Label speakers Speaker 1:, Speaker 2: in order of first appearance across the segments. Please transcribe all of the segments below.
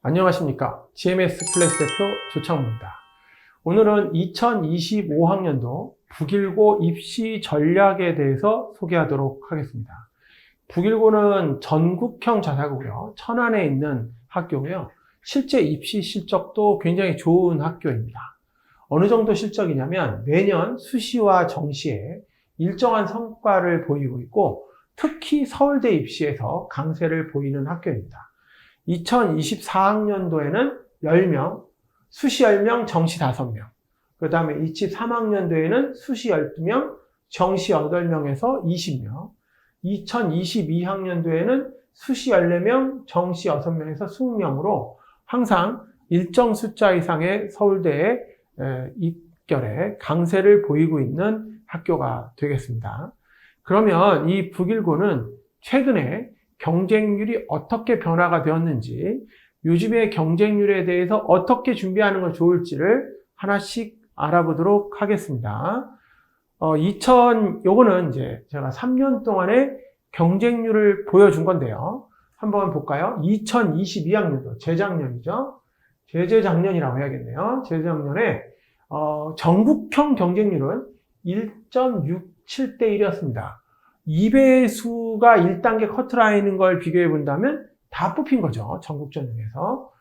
Speaker 1: 안녕하십니까. GMS 클래스 대표 조창모입니다. 오늘은 2025학년도 북일고 입시 전략에 대해서 소개하도록 하겠습니다. 북일고는 전국형 자사고고요. 천안에 있는 학교고요. 실제 입시 실적도 굉장히 좋은 학교입니다. 어느 정도 실적이냐면 매년 수시와 정시에 일정한 성과를 보이고 있고 특히 서울대 입시에서 강세를 보이는 학교입니다. 2024학년도에는 10명, 수시 10명, 정시 5명. 그 다음에 23학년도에는 수시 12명, 정시 8명에서 20명. 2022학년도에는 수시 14명, 정시 6명에서 20명으로 항상 일정 숫자 이상의 서울대에 입결에 강세를 보이고 있는 학교가 되겠습니다. 그러면 이 북일고는 최근에 경쟁률이 어떻게 변화가 되었는지, 요즘의 경쟁률에 대해서 어떻게 준비하는 건 좋을지를 하나씩 알아보도록 하겠습니다. 요거는 이제 제가 3년 동안의 경쟁률을 보여준 건데요. 한번 볼까요? 2022학년도, 재작년이죠. 재작년이라고 해야겠네요. 재작년에, 전국형 경쟁률은 1.67대 1이었습니다. 2배수가 1단계 커트라인인 걸 비교해 본다면 다 뽑힌 거죠. 전국 전형에서.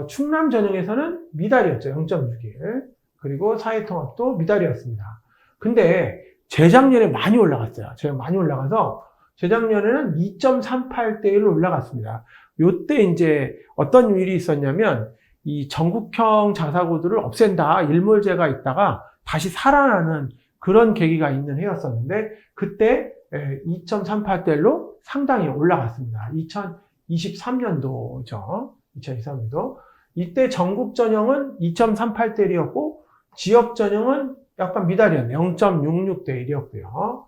Speaker 1: 충남 전형에서는 미달이었죠. 0.61. 그리고 사회통합도 미달이었습니다. 근데 재작년에 많이 올라갔어요. 제가 많이 올라가서 재작년에는 2.38대 1로 올라갔습니다. 요때 이제 어떤 일이 있었냐면 이 전국형 자사고들을 없앤다. 일몰제가 있다가 다시 살아나는 그런 계기가 있는 해였었는데 그때 2.38대 1로 상당히 올라갔습니다. 2023년도죠. 2023년도. 이때 전국 전형은 2.38대 1이었고 지역 전형은 약간 미달이었네요. 0.66대 1이었고요.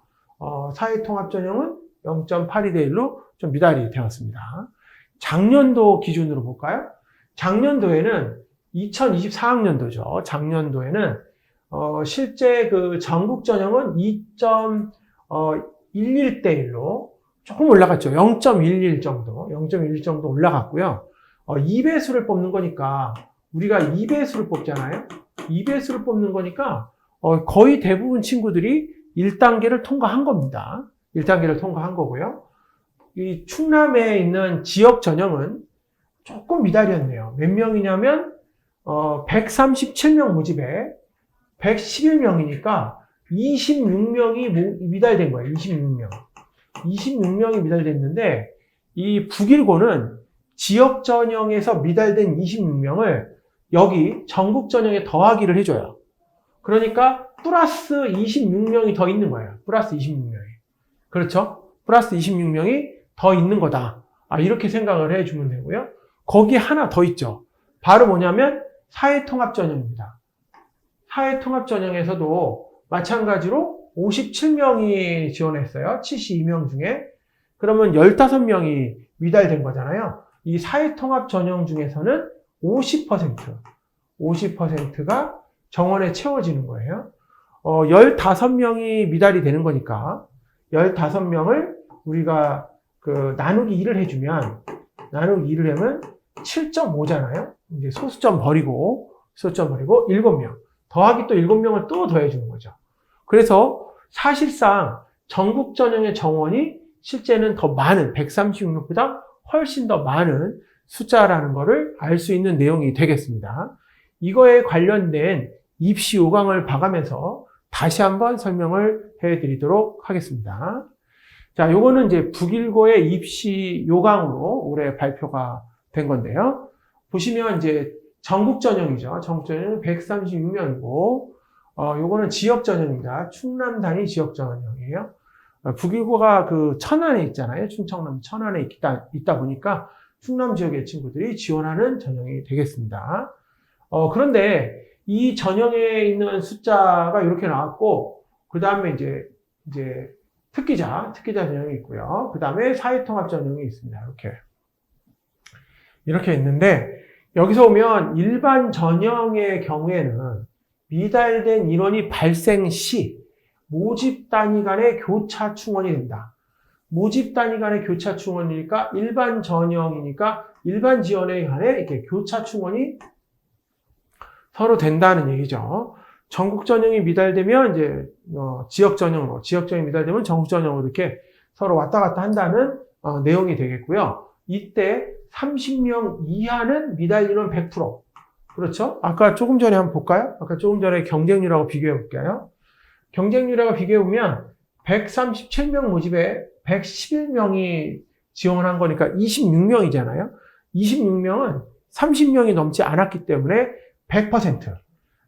Speaker 1: 사회통합 전형은 0.82대 1로 좀 미달이 되었습니다. 작년도 기준으로 볼까요? 작년도에는 2024학년도죠. 작년도에는 실제 그 전국 전형은 2.11대 1로 조금 올라갔죠. 0.11 정도, 0.11 정도 올라갔고요. 2배수를 뽑는 거니까 우리가 2배수를 뽑잖아요. 2배수를 뽑는 거니까 거의 대부분 친구들이 1단계를 통과한 겁니다. 1단계를 통과한 거고요. 이 충남에 있는 지역 전형은 조금 미달이었네요. 몇 명이냐면 137명 모집에 111명이니까 26명이 미달된 거예요. 26명. 26명이 미달됐는데 이 북일고는 지역 전형에서 미달된 26명을 여기 전국 전형에 더하기를 해줘요. 그러니까 플러스 26명이 더 있는 거예요. 플러스 26명이. 그렇죠? 플러스 26명이 더 있는 거다. 이렇게 생각을 해주면 되고요. 거기에 하나 더 있죠. 바로 뭐냐면 사회통합 전형입니다. 사회통합 전형에서도 마찬가지로 57명이 지원했어요. 72명 중에. 그러면 15명이 미달된 거잖아요. 이 사회통합 전형 중에서는 50%가 정원에 채워지는 거예요. 15명이 미달이 되는 거니까 15명을 우리가 나누기 2를 해주면 나누기 2를 하면 7.5잖아요. 이제 소수점 버리고 7명. 더하기 또 7명을 또 더해주는 거죠. 그래서 사실상 전국 전형의 정원이 실제는 더 많은 136명보다 훨씬 더 많은 숫자라는 것을 알 수 있는 내용이 되겠습니다. 이거에 관련된 입시 요강을 봐가면서 다시 한번 설명을 해드리도록 하겠습니다. 자, 요거는 이제 북일고의 입시 요강으로 올해 발표가 된 건데요. 보시면 이제 전국 전형이죠. 전국 전형은 136명이고, 요거는 지역 전형입니다. 충남 단위 지역 전형이에요. 북일고가 천안에 있잖아요. 충청남 천안에 있다 보니까 충남 지역의 친구들이 지원하는 전형이 되겠습니다. 그런데 이 전형에 있는 숫자가 이렇게 나왔고, 그 다음에 이제 특기자 전형이 있고요. 그 다음에 사회통합 전형이 있습니다. 이렇게 있는데, 여기서 보면 일반 전형의 경우에는 미달된 인원이 발생 시 모집 단위 간의 교차 충원이 된다. 모집 단위 간의 교차 충원이니까 일반 전형이니까 일반 지원에 관해 이렇게 교차 충원이 서로 된다는 얘기죠. 전국 전형이 미달되면 이제 지역 전형으로, 지역 전형이 미달되면 전국 전형으로 이렇게 서로 왔다 갔다 한다는 내용이 되겠고요. 이때 30명 이하는 미달 인원 100%. 그렇죠? 아까 조금 전에 한번 볼까요? 아까 조금 전에 경쟁률하고 비교해 볼게요. 경쟁률하고 비교해 보면 137명 모집에 111명이 지원을 한 거니까 26명이잖아요. 26명은 30명이 넘지 않았기 때문에 100%.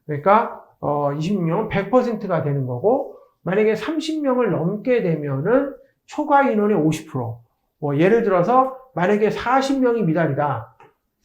Speaker 1: 그러니까 26명은 100%가 되는 거고, 만약에 30명을 넘게 되면은 초과 인원의 50%. 예를 들어서 만약에 40명이 미달이다.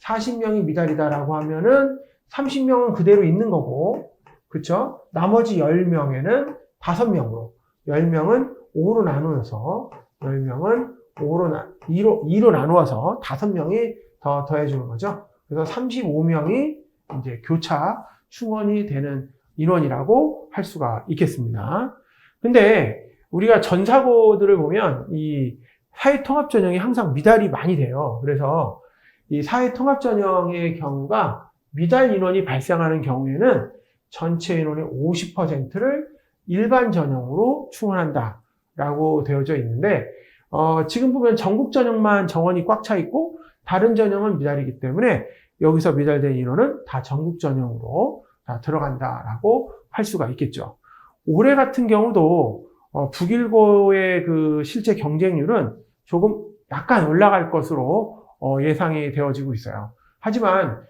Speaker 1: 40명이 미달이다라고 하면은 30명은 그대로 있는 거고, 그쵸? 나머지 10명에는 5명으로, 10명은 5로 나누어서, 10명은 2로 나누어서 5명이 더 더해주는 거죠. 그래서 35명이 이제 교차 충원이 되는 인원이라고 할 수가 있겠습니다. 근데 우리가 전사고들을 보면 이 사회통합전형이 항상 미달이 많이 돼요. 그래서 이 사회통합전형의 경우가 미달 인원이 발생하는 경우에는 전체 인원의 50%를 일반 전형으로 충원한다라고 되어져 있는데, 지금 보면 전국 전형만 정원이 꽉 차 있고 다른 전형은 미달이기 때문에 여기서 미달된 인원은 다 전국 전형으로 다 들어간다라고 할 수가 있겠죠. 올해 같은 경우도 북일고의 그 실제 경쟁률은 조금 약간 올라갈 것으로 예상이 되어지고 있어요. 하지만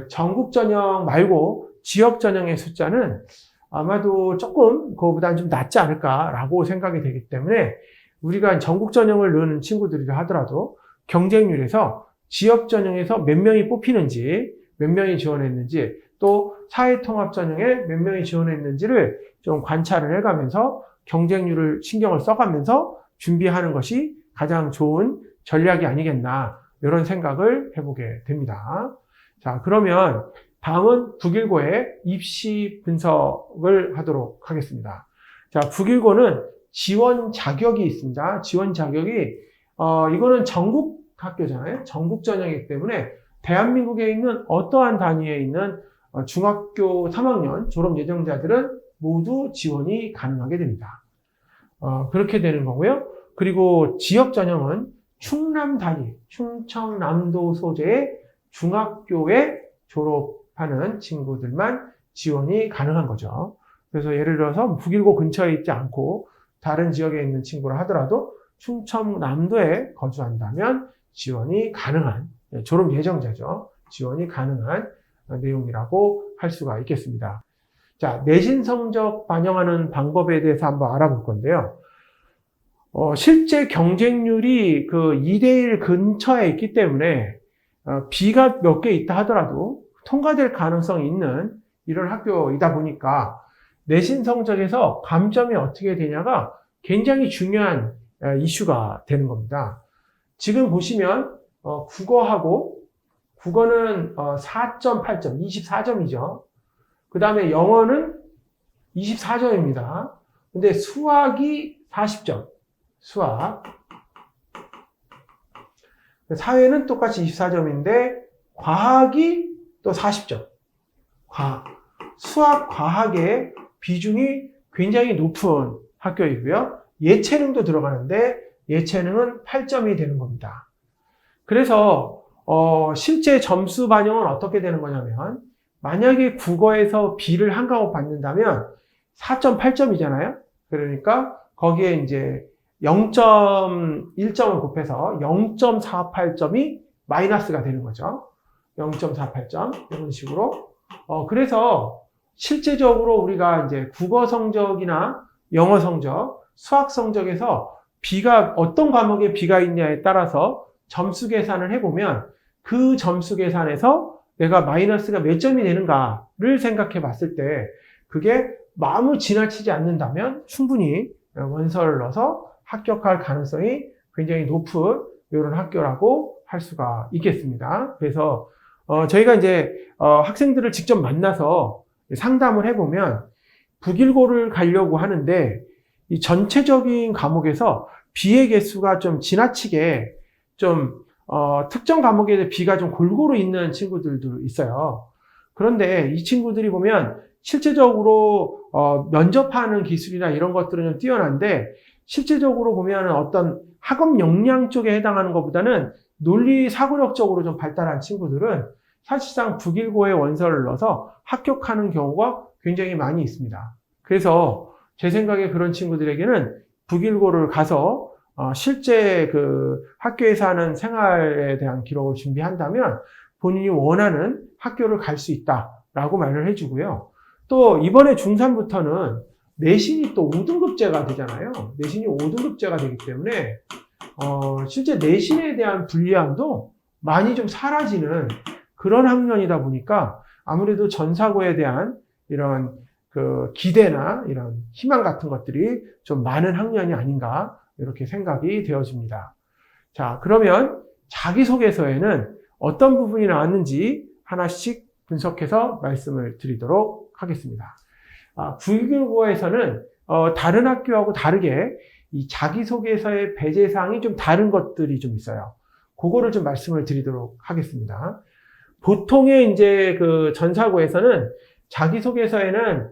Speaker 1: 전국 전형 말고 지역 전형의 숫자는 아마도 조금 그거보다는 좀 낮지 않을까라고 생각이 되기 때문에 우리가 전국 전형을 넣는 친구들이라 하더라도 경쟁률에서 지역 전형에서 몇 명이 뽑히는지, 몇 명이 지원했는지, 또 사회통합 전형에 몇 명이 지원했는지를 좀 관찰을 해가면서 경쟁률을 신경을 써가면서 준비하는 것이 가장 좋은 전략이 아니겠나, 이런 생각을 해보게 됩니다. 자, 그러면 다음은 북일고의 입시 분석을 하도록 하겠습니다. 자, 북일고는 지원 자격이 있습니다. 지원 자격이, 이거는 전국 학교잖아요. 전국 전형이기 때문에 대한민국에 있는 어떠한 단위에 있는 중학교 3학년 졸업 예정자들은 모두 지원이 가능하게 됩니다. 그렇게 되는 거고요. 그리고 지역 전형은 충남 단위, 충청남도 소재의 중학교에 졸업하는 친구들만 지원이 가능한 거죠. 그래서 예를 들어서 북일고 근처에 있지 않고 다른 지역에 있는 친구라 하더라도 충청남도에 거주한다면 지원이 가능한, 졸업 예정자죠. 지원이 가능한 내용이라고 할 수가 있겠습니다. 자, 내신 성적 반영하는 방법에 대해서 한번 알아볼 건데요. 실제 경쟁률이 그 2대1 근처에 있기 때문에 B가 몇 개 있다 하더라도 통과될 가능성이 있는 이런 학교이다 보니까 내신 성적에서 감점이 어떻게 되냐가 굉장히 중요한 이슈가 되는 겁니다. 지금 보시면 국어는 4.8점, 24점이죠. 그 다음에 영어는 24점입니다. 근데 수학이 40점. 수학. 사회는 똑같이 24점인데 과학이 또 40점. 수학, 과학의 비중이 굉장히 높은 학교이고요. 예체능도 들어가는데 예체능은 8점이 되는 겁니다. 그래서 실제 점수 반영은 어떻게 되는 거냐면, 만약에 국어에서 B를 한 과목 받는다면 4.8점이잖아요. 그러니까 거기에 이제 0.1점을 곱해서 0.48점이 마이너스가 되는 거죠. 0.48점 이런 식으로. 그래서 실제적으로 우리가 이제 국어 성적이나 영어 성적, 수학 성적에서 B가 어떤 과목에 B가 있냐에 따라서 점수 계산을 해보면 그 점수 계산에서 내가 마이너스가 몇 점이 되는가를 생각해 봤을 때 그게 너무 지나치지 않는다면 충분히 원서를 넣어서 합격할 가능성이 굉장히 높은 이런 학교라고 할 수가 있겠습니다. 그래서 저희가 이제 학생들을 직접 만나서 상담을 해보면 북일고를 가려고 하는데 이 전체적인 과목에서 B의 개수가 좀 지나치게 좀 특정 과목에 대해 B가 좀 골고루 있는 친구들도 있어요. 그런데 이 친구들이 보면 실제적으로 면접하는 기술이나 이런 것들은 좀 뛰어난데 실제적으로 보면 어떤 학업 역량 쪽에 해당하는 것보다는 논리 사고력적으로 좀 발달한 친구들은 사실상 북일고의 원서를 넣어서 합격하는 경우가 굉장히 많이 있습니다. 그래서 제 생각에 그런 친구들에게는 북일고를 가서 실제 그 학교에서 하는 생활에 대한 기록을 준비한다면 본인이 원하는 학교를 갈 수 있다라고 말을 해주고요. 또 이번에 중3부터는 내신이 또 5등급제가 되잖아요. 내신이 5등급제가 되기 때문에 실제 내신에 대한 불리함도 많이 좀 사라지는 그런 학년이다 보니까 아무래도 전사고에 대한 이런 그 기대나 이런 희망 같은 것들이 좀 많은 학년이 아닌가 이렇게 생각이 되어집니다. 자, 그러면 자기소개서에는 어떤 부분이 나왔는지 하나씩 분석해서 말씀을 드리도록 하겠습니다. 북일고에서는 다른 학교하고 다르게 이 자기소개서의 배제사항이 좀 다른 것들이 좀 있어요. 그거를 좀 말씀을 드리도록 하겠습니다. 보통의 이제 그 전사고에서는 자기소개서에는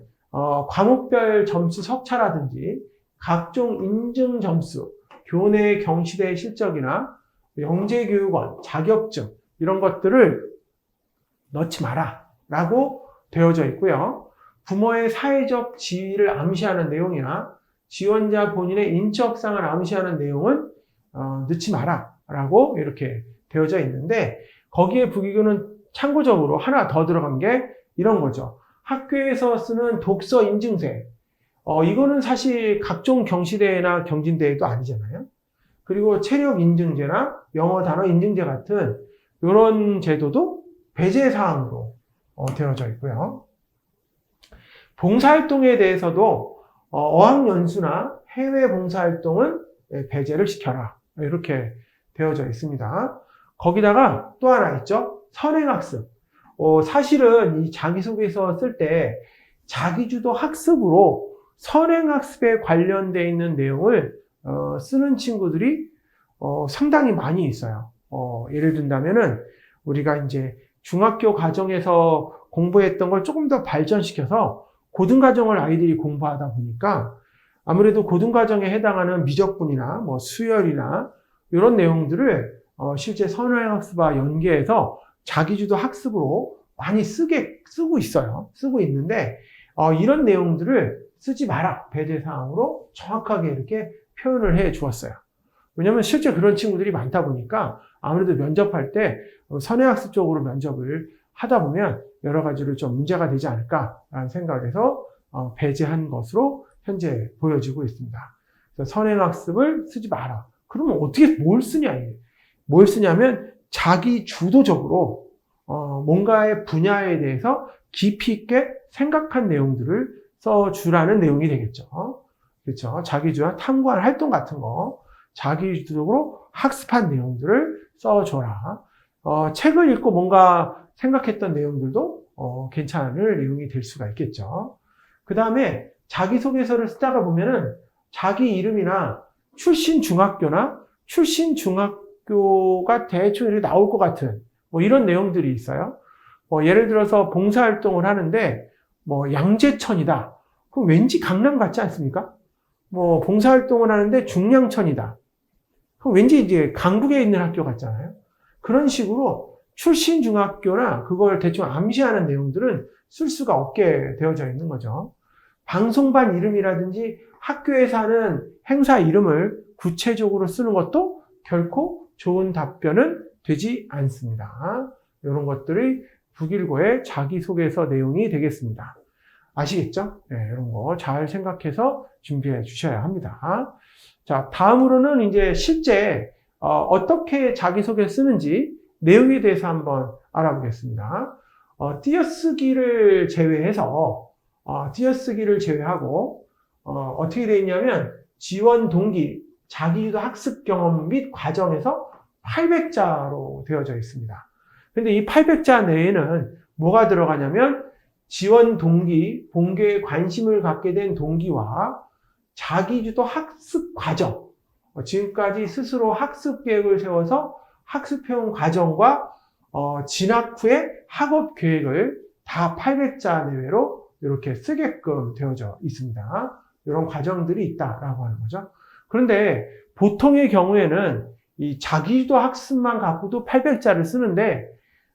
Speaker 1: 과목별 점수 석차라든지 각종 인증 점수, 교내 경시대 실적이나 영재교육원, 자격증 이런 것들을 넣지 마라 라고 되어져 있고요. 부모의 사회적 지위를 암시하는 내용이나 지원자 본인의 인적상을 암시하는 내용은 넣지 마라 라고 이렇게 되어져 있는데 거기에 북일고는 참고적으로 하나 더 들어간 게 이런 거죠. 학교에서 쓰는 독서 인증세. 이거는 사실 각종 경시대회나 경진대회도 아니잖아요. 그리고 체력 인증제나 영어 단어 인증제 같은 이런 제도도 배제사항으로 되어져 있고요. 봉사활동에 대해서도 어학연수나 해외 봉사활동은 배제를 시켜라. 이렇게 되어져 있습니다. 거기다가 또 하나 있죠. 선행학습. 사실은 이 자기소개서 쓸 때 자기주도 학습으로 선행학습에 관련되어 있는 내용을 쓰는 친구들이 상당히 많이 있어요. 예를 든다면은 우리가 이제 중학교 과정에서 공부했던 걸 조금 더 발전시켜서 고등과정을 아이들이 공부하다 보니까 아무래도 고등과정에 해당하는 미적분이나 뭐 수열이나 이런 내용들을 실제 선행학습과 연계해서 자기주도 학습으로 많이 쓰고 있어요. 쓰고 있는데 이런 내용들을 쓰지 마라. 배제사항으로 정확하게 이렇게 표현을 해 주었어요. 왜냐하면 실제 그런 친구들이 많다 보니까 아무래도 면접할 때 선행학습 쪽으로 면접을 하다 보면 여러 가지로 좀 문제가 되지 않을까라는 생각에서 배제한 것으로 현재 보여지고 있습니다. 그래서 선행학습을 쓰지 마라. 그러면 어떻게 뭘 쓰냐? 뭘 쓰냐면 자기 주도적으로 뭔가의 분야에 대해서 깊이 있게 생각한 내용들을 써주라는 내용이 되겠죠. 그렇죠. 자기주도나 탐구한 활동 같은 거 자기주도적으로 학습한 내용들을 써줘라. 책을 읽고 뭔가 생각했던 내용들도 괜찮을 내용이 될 수가 있겠죠. 그 다음에 자기소개서를 쓰다가 보면은 자기 이름이나 출신 중학교나 출신 중학교가 대충 이렇게 나올 것 같은 뭐 이런 내용들이 있어요. 예를 들어서 봉사활동을 하는데 뭐 양재천이다. 그럼 왠지 강남 같지 않습니까? 뭐 봉사활동을 하는데 중량천이다. 그럼 왠지 이제 강북에 있는 학교 같잖아요. 그런 식으로 출신 중학교나 그걸 대충 암시하는 내용들은 쓸 수가 없게 되어져 있는 거죠. 방송반 이름이라든지 학교에서 하는 행사 이름을 구체적으로 쓰는 것도 결코 좋은 답변은 되지 않습니다. 이런 것들이 북일고의 자기소개서 내용이 되겠습니다. 아시겠죠? 네, 이런 거 잘 생각해서 준비해 주셔야 합니다. 자, 다음으로는 이제 실제 어떻게 자기소개 쓰는지 내용에 대해서 한번 알아보겠습니다. 띄어쓰기를 제외해서 띄어쓰기를 제외하고 어떻게 되어 있냐면 지원 동기, 자기주도 학습 경험 및 과정에서 800자로 되어져 있습니다. 근데 이 800자 내에는 뭐가 들어가냐면 지원 동기, 본교에 관심을 갖게 된 동기와 자기주도 학습 과정, 지금까지 스스로 학습 계획을 세워서 학습해온 과정과 진학 후에 학업 계획을 다 800자 내외로 이렇게 쓰게끔 되어져 있습니다. 이런 과정들이 있다라고 하는 거죠. 그런데 보통의 경우에는 이 자기주도 학습만 갖고도 800자를 쓰는데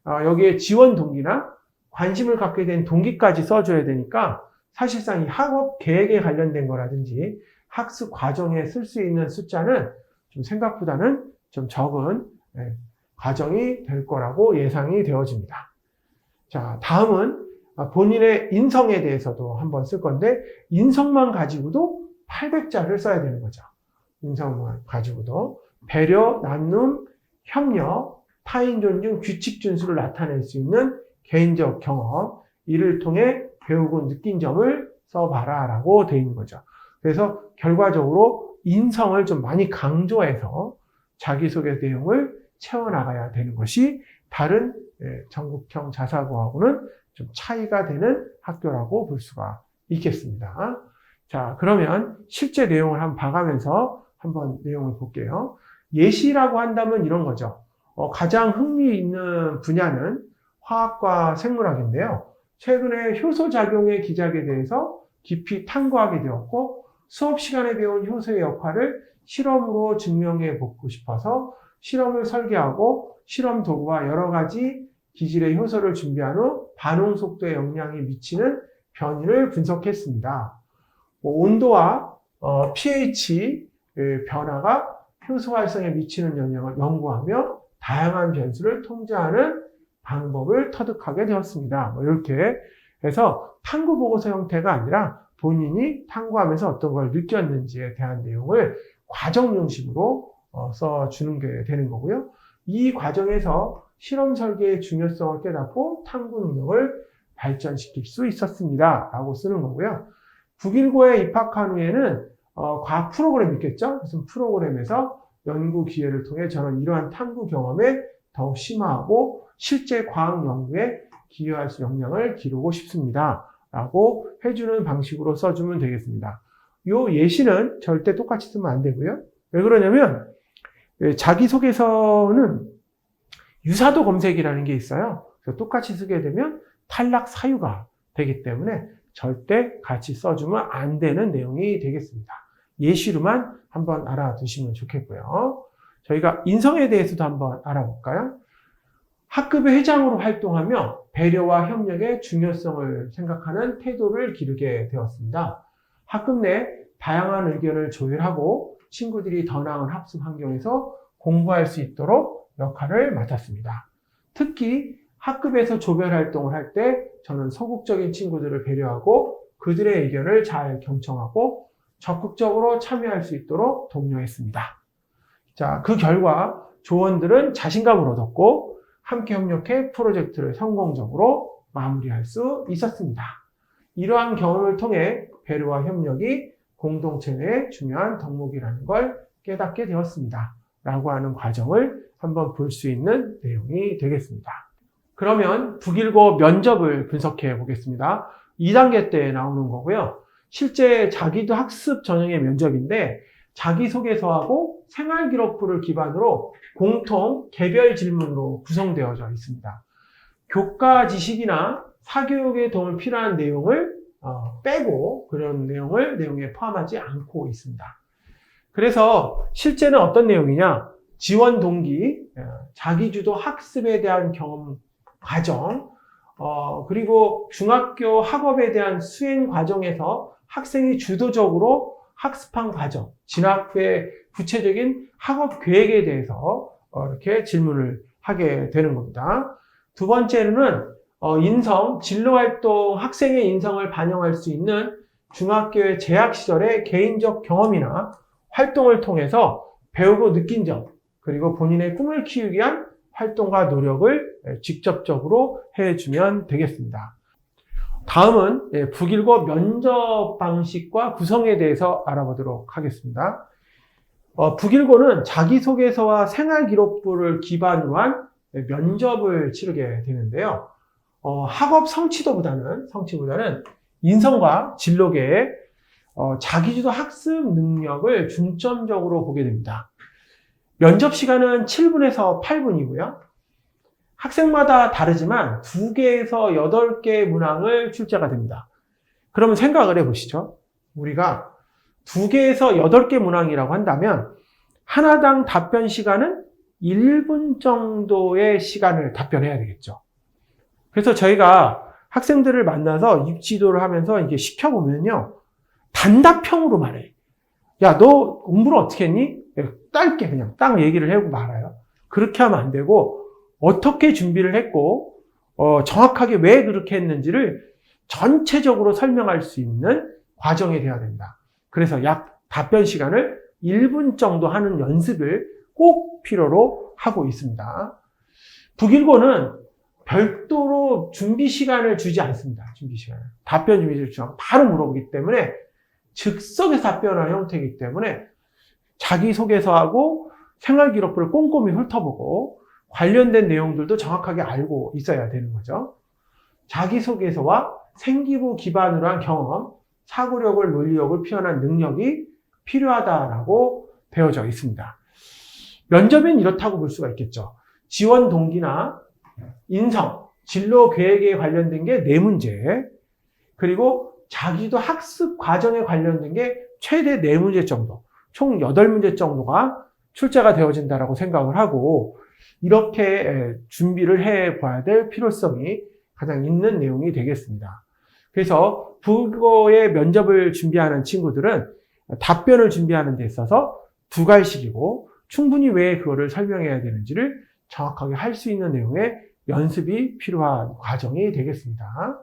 Speaker 1: 여기에 지원 동기나 관심을 갖게 된 동기까지 써줘야 되니까 사실상 이 학업 계획에 관련된 거라든지 학습 과정에 쓸 수 있는 숫자는 좀 생각보다는 좀 적은 과정이 될 거라고 예상이 되어집니다. 자, 다음은 본인의 인성에 대해서도 한번 쓸 건데 인성만 가지고도 800자를 써야 되는 거죠. 인성만 가지고도 배려, 나눔, 협력, 타인 존중, 규칙 준수를 나타낼 수 있는 개인적 경험, 이를 통해 배우고 느낀 점을 써봐라 라고 되어 있는 거죠. 그래서 결과적으로 인성을 좀 많이 강조해서 자기소개 내용을 채워나가야 되는 것이 다른 전국형 자사고하고는 좀 차이가 되는 학교라고 볼 수가 있겠습니다. 자, 그러면 실제 내용을 한번 봐가면서 한번 내용을 볼게요. 예시라고 한다면 이런 거죠. 가장 흥미있는 분야는 화학과 생물학인데요. 최근에 효소 작용의 기작에 대해서 깊이 탐구하게 되었고 수업 시간에 배운 효소의 역할을 실험으로 증명해 보고 싶어서 실험을 설계하고 실험 도구와 여러 가지 기질의 효소를 준비한 후 반응 속도에 영향이 미치는 변이를 분석했습니다. 온도와 pH 변화가 효소 활성에 미치는 영향을 연구하며 다양한 변수를 통제하는 방법을 터득하게 되었습니다. 이렇게 해서 탐구 보고서 형태가 아니라 본인이 탐구하면서 어떤 걸 느꼈는지에 대한 내용을 과정 형식으로 써주는 게 되는 거고요. 이 과정에서 실험 설계의 중요성을 깨닫고 탐구 능력을 발전시킬 수 있었습니다. 라고 쓰는 거고요. 북일고에 입학한 후에는 과학 프로그램이 있겠죠? 그래서 프로그램에서 연구 기회를 통해 저는 이러한 탐구 경험에 더욱 심화하고 실제 과학 연구에 기여할 수 역량을 기르고 싶습니다. 라고 해주는 방식으로 써주면 되겠습니다. 이 예시는 절대 똑같이 쓰면 안 되고요. 왜 그러냐면 자기소개서는 유사도 검색이라는 게 있어요. 그래서 똑같이 쓰게 되면 탈락 사유가 되기 때문에 절대 같이 써주면 안 되는 내용이 되겠습니다. 예시로만 한번 알아두시면 좋겠고요. 저희가 인성에 대해서도 한번 알아볼까요? 학급의 회장으로 활동하며 배려와 협력의 중요성을 생각하는 태도를 기르게 되었습니다. 학급 내 다양한 의견을 조율하고 친구들이 더 나은 학습 환경에서 공부할 수 있도록 역할을 맡았습니다. 특히 학급에서 조별 활동을 할 때 저는 소극적인 친구들을 배려하고 그들의 의견을 잘 경청하고 적극적으로 참여할 수 있도록 독려했습니다. 자, 그 결과 조원들은 자신감을 얻었고 함께 협력해 프로젝트를 성공적으로 마무리할 수 있었습니다. 이러한 경험을 통해 배려와 협력이 공동체 내의 중요한 덕목이라는 걸 깨닫게 되었습니다. 라고 하는 과정을 한번 볼 수 있는 내용이 되겠습니다. 그러면 북일고 면접을 분석해 보겠습니다. 2단계 때 나오는 거고요. 실제 자기도 학습 전형의 면접인데 자기소개서하고 생활기록부를 기반으로 공통 개별 질문으로 구성되어져 있습니다. 교과 지식이나 사교육에 도움을 필요한 내용을 빼고 그런 내용에 포함하지 않고 있습니다. 그래서 실제는 어떤 내용이냐? 지원 동기, 자기주도 학습에 대한 경험 과정, 그리고 중학교 학업에 대한 수행 과정에서 학생이 주도적으로 학습한 과정, 진학 후의 구체적인 학업 계획에 대해서 이렇게 질문을 하게 되는 겁니다. 두 번째로는 인성, 진로활동, 학생의 인성을 반영할 수 있는 중학교의 재학 시절의 개인적 경험이나 활동을 통해서 배우고 느낀 점, 그리고 본인의 꿈을 키우기 위한 활동과 노력을 직접적으로 해주면 되겠습니다. 다음은 북일고 면접 방식과 구성에 대해서 알아보도록 하겠습니다. 북일고는 자기소개서와 생활기록부를 기반으로 한 면접을 치르게 되는데요. 학업 성취보다는 인성과 진로계의 자기주도 학습 능력을 중점적으로 보게 됩니다. 면접 시간은 7분에서 8분이고요. 학생마다 다르지만 2개에서 8개의 문항을 출제가 됩니다. 그러면 생각을 해보시죠. 우리가 2개에서 8개 문항이라고 한다면 하나당 답변 시간은 1분 정도의 시간을 답변해야 되겠죠. 그래서 저희가 학생들을 만나서 입지도를 하면서 이게 시켜보면요. 단답형으로 말해. 야, 너 공부를 어떻게 했니? 짧게 그냥 딱 얘기를 하고 말아요. 그렇게 하면 안 되고 어떻게 준비를 했고 정확하게 왜 그렇게 했는지를 전체적으로 설명할 수 있는 과정이 돼야 됩니다. 그래서 약 답변 시간을 1분 정도 하는 연습을 꼭 필요로 하고 있습니다. 북일고는 별도로 준비 시간을 주지 않습니다. 준비 시간을. 답변 준비 시간 바로 물어보기 때문에 즉석에서 답변하는 형태이기 때문에 자기소개서하고 생활기록부를 꼼꼼히 훑어보고 관련된 내용들도 정확하게 알고 있어야 되는 거죠. 자기소개서와 생기부 기반으로 한 경험, 사고력을, 논리력을 표현한 능력이 필요하다라고 되어져 있습니다. 면접은 이렇다고 볼 수가 있겠죠. 지원 동기나 인성, 진로 계획에 관련된 게 4문제, 그리고 자기도 학습 과정에 관련된 게 최대 4문제 정도, 총 8문제 정도가 출제가 되어진다라고 생각을 하고 이렇게 준비를 해봐야 될 필요성이 가장 있는 내용이 되겠습니다. 그래서 국어의 면접을 준비하는 친구들은 답변을 준비하는 데 있어서 2갈씩이고 충분히 왜 그거를 설명해야 되는지를 정확하게 할 수 있는 내용의 연습이 필요한 과정이 되겠습니다.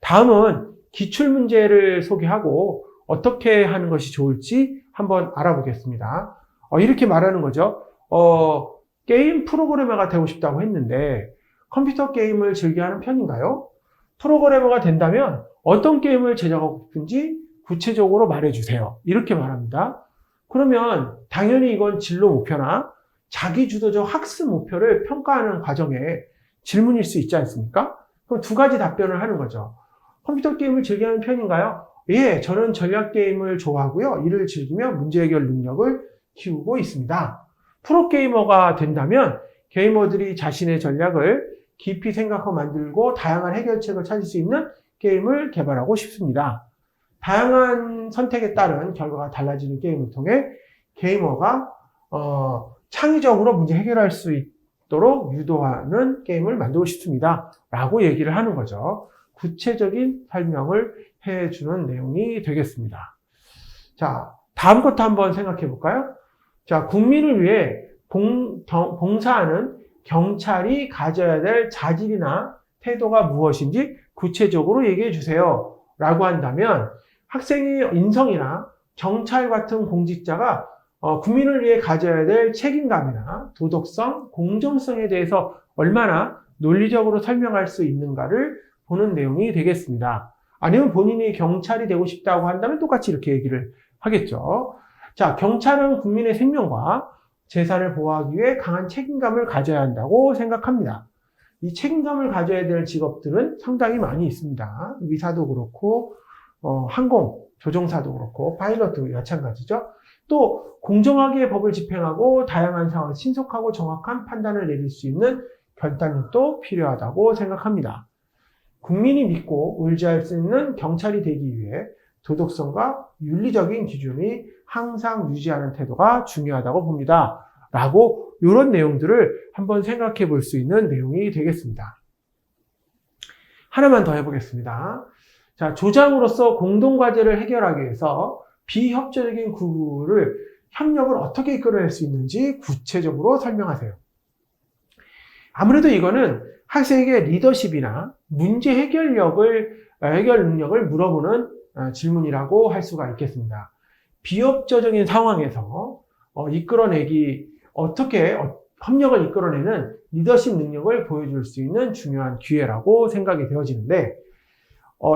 Speaker 1: 다음은 기출문제를 소개하고 어떻게 하는 것이 좋을지 한번 알아보겠습니다. 이렇게 말하는 거죠. 게임 프로그래머가 되고 싶다고 했는데 컴퓨터 게임을 즐겨하는 편인가요? 프로그래머가 된다면 어떤 게임을 제작하고 싶은지 구체적으로 말해주세요. 이렇게 말합니다. 그러면 당연히 이건 진로 목표나 자기주도적 학습 목표를 평가하는 과정에 질문일 수 있지 않습니까? 그럼 2가지 답변을 하는 거죠. 컴퓨터 게임을 즐겨하는 편인가요? 예, 저는 전략 게임을 좋아하고요. 이를 즐기며 문제 해결 능력을 키우고 있습니다. 프로게이머가 된다면 게이머들이 자신의 전략을 깊이 생각하고 만들고 다양한 해결책을 찾을 수 있는 게임을 개발하고 싶습니다. 다양한 선택에 따른 결과가 달라지는 게임을 통해 게이머가 창의적으로 문제 해결할 수 있도록 유도하는 게임을 만들고 싶습니다. 라고 얘기를 하는 거죠. 구체적인 설명을 해주는 내용이 되겠습니다. 자, 다음 것도 한번 생각해 볼까요? 자, 국민을 위해 봉사하는 경찰이 가져야 될 자질이나 태도가 무엇인지 구체적으로 얘기해 주세요. 라고 한다면 학생의 인성이나 경찰 같은 공직자가 국민을 위해 가져야 될 책임감이나 도덕성, 공정성에 대해서 얼마나 논리적으로 설명할 수 있는가를 보는 내용이 되겠습니다. 아니면 본인이 경찰이 되고 싶다고 한다면 똑같이 이렇게 얘기를 하겠죠. 자, 경찰은 국민의 생명과 재산을 보호하기 위해 강한 책임감을 가져야 한다고 생각합니다. 이 책임감을 가져야 될 직업들은 상당히 많이 있습니다. 의사도 그렇고 항공, 조종사도 그렇고 파일럿도 마찬가지죠. 또 공정하게 법을 집행하고 다양한 상황을 신속하고 정확한 판단을 내릴 수 있는 결단력도 필요하다고 생각합니다. 국민이 믿고 의지할 수 있는 경찰이 되기 위해 도덕성과 윤리적인 기준이 항상 유지하는 태도가 중요하다고 봅니다. 라고 이런 내용들을 한번 생각해 볼 수 있는 내용이 되겠습니다. 하나만 더 해보겠습니다. 자, 조장으로서 공동과제를 해결하기 위해서 비협조적인 구조를 협력을 어떻게 이끌어낼 수 있는지 구체적으로 설명하세요. 아무래도 이거는 학생에게 리더십이나 문제 해결 능력을 물어보는 질문이라고 할 수가 있겠습니다. 비협조적인 상황에서 어떻게 협력을 이끌어내는 리더십 능력을 보여줄 수 있는 중요한 기회라고 생각이 되어지는데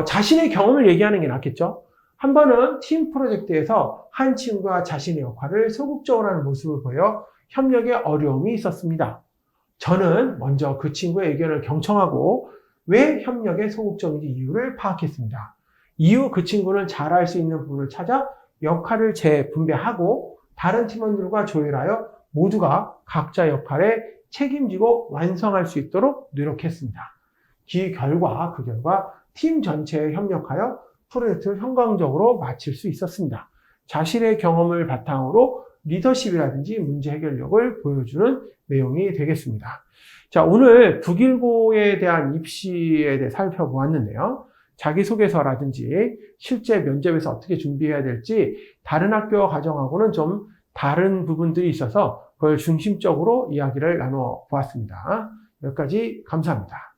Speaker 1: 자신의 경험을 얘기하는 게 낫겠죠. 한 번은 팀 프로젝트에서 한 친구가 자신의 역할을 소극적으로 하는 모습을 보여 협력에 어려움이 있었습니다. 저는 먼저 그 친구의 의견을 경청하고 왜 협력에 소극적인지 이유를 파악했습니다. 이후 그 친구는 잘할 수 있는 부분을 찾아 역할을 재분배하고 다른 팀원들과 조율하여 모두가 각자 역할에 책임지고 완성할 수 있도록 노력했습니다. 그 결과 팀 전체에 협력하여 프로젝트를 성공적으로 마칠 수 있었습니다. 자신의 경험을 바탕으로 리더십이라든지 문제 해결력을 보여주는 내용이 되겠습니다. 자, 오늘 북일고에 대한 입시에 대해 살펴보았는데요. 자기소개서라든지 실제 면접에서 어떻게 준비해야 될지 다른 학교 과정하고는 좀 다른 부분들이 있어서 그걸 중심적으로 이야기를 나눠 보았습니다. 여기까지 감사합니다.